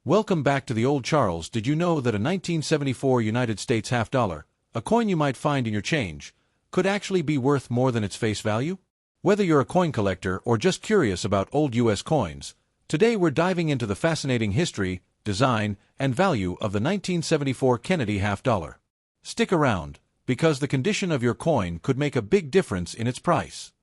Welcome back to the Old Charles. Did you know that a 1974 United States half dollar, a coin you might find in your change, could actually be worth more than its face value? Whether you're a coin collector or just curious about old U.S. coins, today we're diving into the fascinating history, design, and value of the 1974 Kennedy half dollar. Stick around, because the condition of your coin could make a big difference in its price.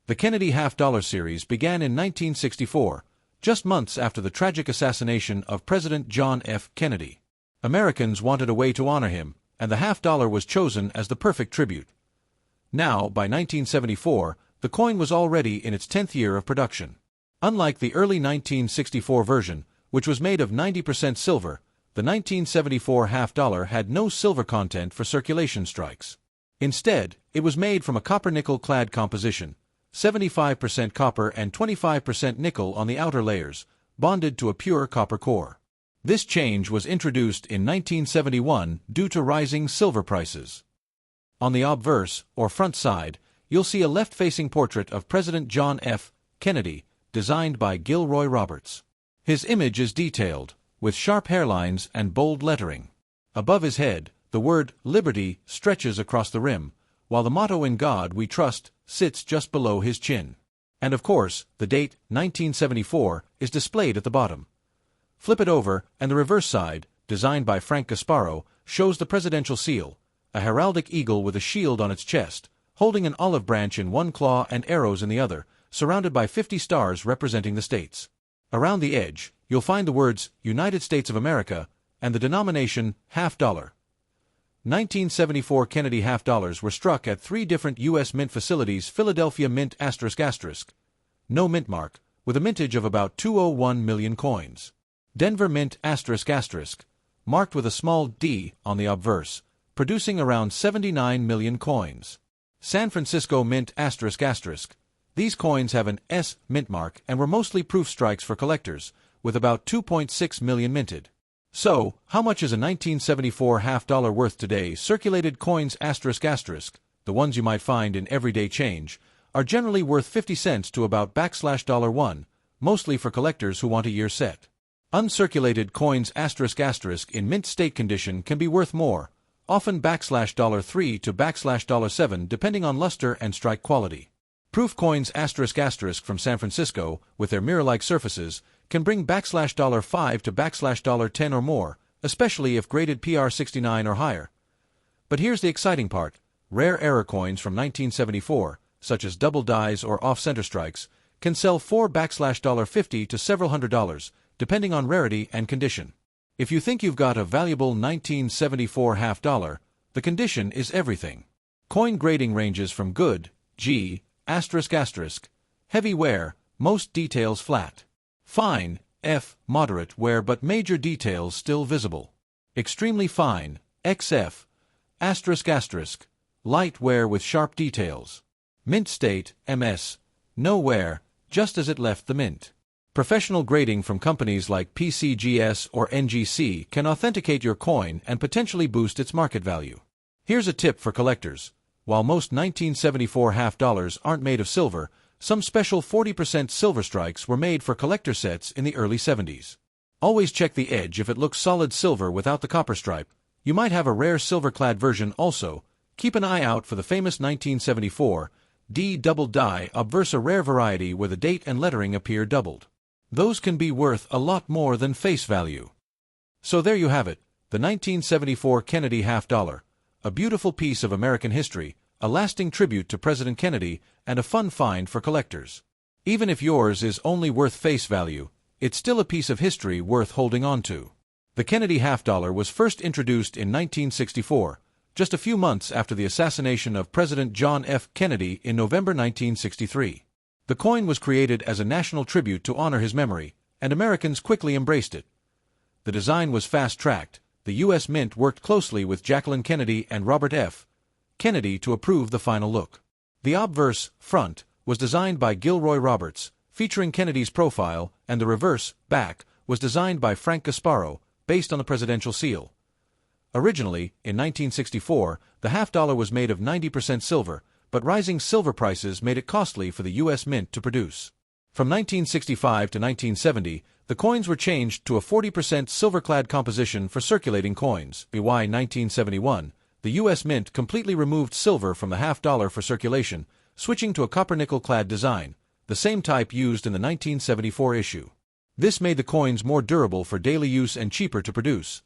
The Kennedy half dollar series began in 1964, just months after the tragic assassination of President John F. Kennedy. Americans wanted a way to honor him, and the half dollar was chosen as the perfect tribute. Now, by 1974, the coin was already in its 10th year of production. Unlike the early 1964 version, which was made of 90% silver, the 1974 half dollar had no silver content for circulation strikes. Instead, it was made from a copper-nickel clad composition, 75% copper and 25% nickel on the outer layers, bonded to a pure copper core. This change was introduced in 1971 due to rising silver prices. On the obverse, or front side, you'll see a left-facing portrait of President John F. Kennedy, designed by Gilroy Roberts. His image is detailed, with sharp hairlines and bold lettering. Above his head, the word Liberty stretches across the rim, while the motto "In God We Trust" sits just below his chin. And of course, the date, 1974, is displayed at the bottom. Flip it over, and the reverse side, designed by Frank Gasparo, shows the presidential seal, a heraldic eagle with a shield on its chest, holding an olive branch in one claw and arrows in the other, surrounded by 50 stars representing the states. Around the edge, you'll find the words United States of America and the denomination half dollar. 1974 Kennedy half dollars were struck at 3 different U.S. mint facilities: Philadelphia Mint ***, no mint mark, with a mintage of about 201 million coins. Denver Mint ***, marked with a small d on the obverse, producing around 79 million coins. San Francisco Mint ***, these coins have an S mint mark and were mostly proof strikes for collectors, with about 2.6 million minted. So, how much is a 1974 half dollar worth today? Circulated coins ***, the ones you might find in everyday change, are generally worth 50 cents to about $1, mostly for collectors who want a year set. Uncirculated coins *** in mint state condition can be worth more, often $3 to $7, depending on luster and strike quality. Proof coins *** from San Francisco, with their mirror-like surfaces, can bring $5 to $10 or more, especially if graded PR69 or higher. But here's the exciting part: rare error coins from 1974, such as double dies or off-center strikes, can sell for $50 to several $100s, depending on rarity and condition. If you think you've got a valuable 1974 half dollar, the condition is everything. Coin grading ranges from good, G, ***, heavy wear, most details flat; fine, F, moderate wear but major details still visible; extremely fine, XF, ***, light wear with sharp details; mint state, MS, no wear, just as it left the mint. Professional grading from companies like PCGS or NGC can authenticate your coin and potentially boost its market value. Here's a tip for collectors: while most 1974 half dollars aren't made of silver, some special 40% silver strikes were made for collector sets in the early 70s. Always check the edge. If it looks solid silver without the copper stripe, you might have a rare silver-clad version. Also, keep an eye out for the famous 1974 D double die obverse, a rare variety where the date and lettering appear doubled. Those can be worth a lot more than face value. So there you have it, the 1974 Kennedy half dollar, a beautiful piece of American history, a lasting tribute to President Kennedy, and a fun find for collectors. Even if yours is only worth face value, it's still a piece of history worth holding on to. The Kennedy half dollar was first introduced in 1964, just a few months after the assassination of President John F. Kennedy in November 1963. The coin was created as a national tribute to honor his memory, and Americans quickly embraced it. The design was fast-tracked. The U.S. Mint worked closely with Jacqueline Kennedy and Robert F. Kennedy to approve the final look. The obverse, front, was designed by Gilroy Roberts, featuring Kennedy's profile, and the reverse, back, was designed by Frank Gasparo, based on the presidential seal. Originally, in 1964, the half dollar was made of 90% silver, but rising silver prices made it costly for the U.S. Mint to produce. From 1965 to 1970, the coins were changed to a 40% silver-clad composition for circulating coins. By 1971, the U.S. Mint completely removed silver from the half-dollar for circulation, switching to a copper-nickel-clad design, the same type used in the 1974 issue. This made the coins more durable for daily use and cheaper to produce.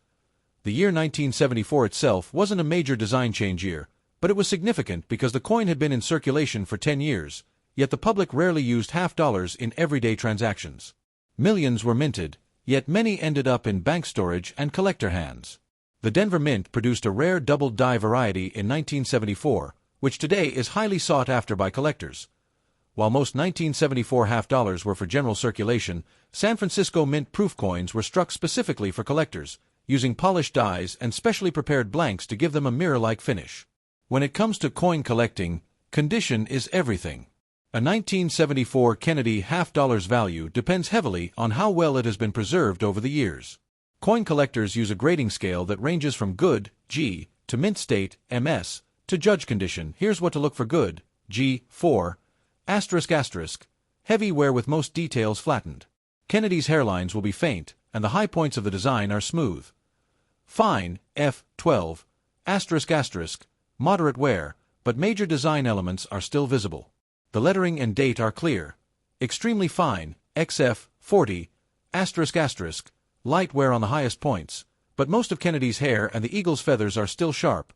The year 1974 itself wasn't a major design change year, but it was significant because the coin had been in circulation for 10 years, yet the public rarely used half-dollars in everyday transactions. Millions were minted, yet many ended up in bank storage and collector hands. The Denver Mint produced a rare double die variety in 1974, which today is highly sought after by collectors. While most 1974 half-dollars were for general circulation, San Francisco Mint proof coins were struck specifically for collectors, using polished dies and specially prepared blanks to give them a mirror-like finish. When it comes to coin collecting, condition is everything. A 1974 Kennedy half-dollar's value depends heavily on how well it has been preserved over the years. Coin collectors use a grading scale that ranges from good, G, to mint state, MS, to judge condition. Here's what to look for: good, G, 4, **, heavy wear with most details flattened. Kennedy's hairlines will be faint, and the high points of the design are smooth. Fine, F, 12, **, moderate wear, but major design elements are still visible. The lettering and date are clear. Extremely fine, XF, 40, **, light wear on the highest points, but most of Kennedy's hair and the eagle's feathers are still sharp.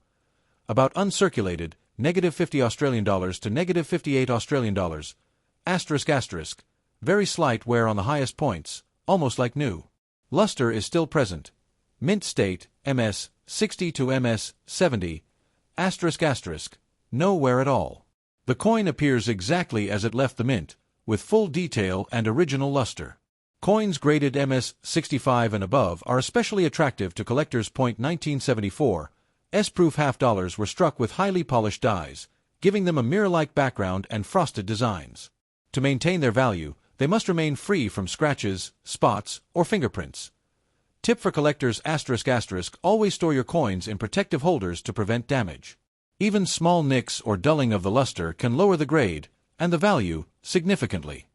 About uncirculated, -50 Australian dollars to -58 Australian dollars, **, very slight wear on the highest points, almost like new. Luster is still present. Mint state, MS, 60 to MS, 70, **, no wear at all. The coin appears exactly as it left the mint, with full detail and original luster. Coins graded MS 65 and above are especially attractive to collectors. 1974 S-proof half-dollars were struck with highly polished dies, giving them a mirror-like background and frosted designs. To maintain their value, they must remain free from scratches, spots, or fingerprints. Tip for collectors: **, always store your coins in protective holders to prevent damage. Even small nicks or dulling of the luster can lower the grade and the value significantly.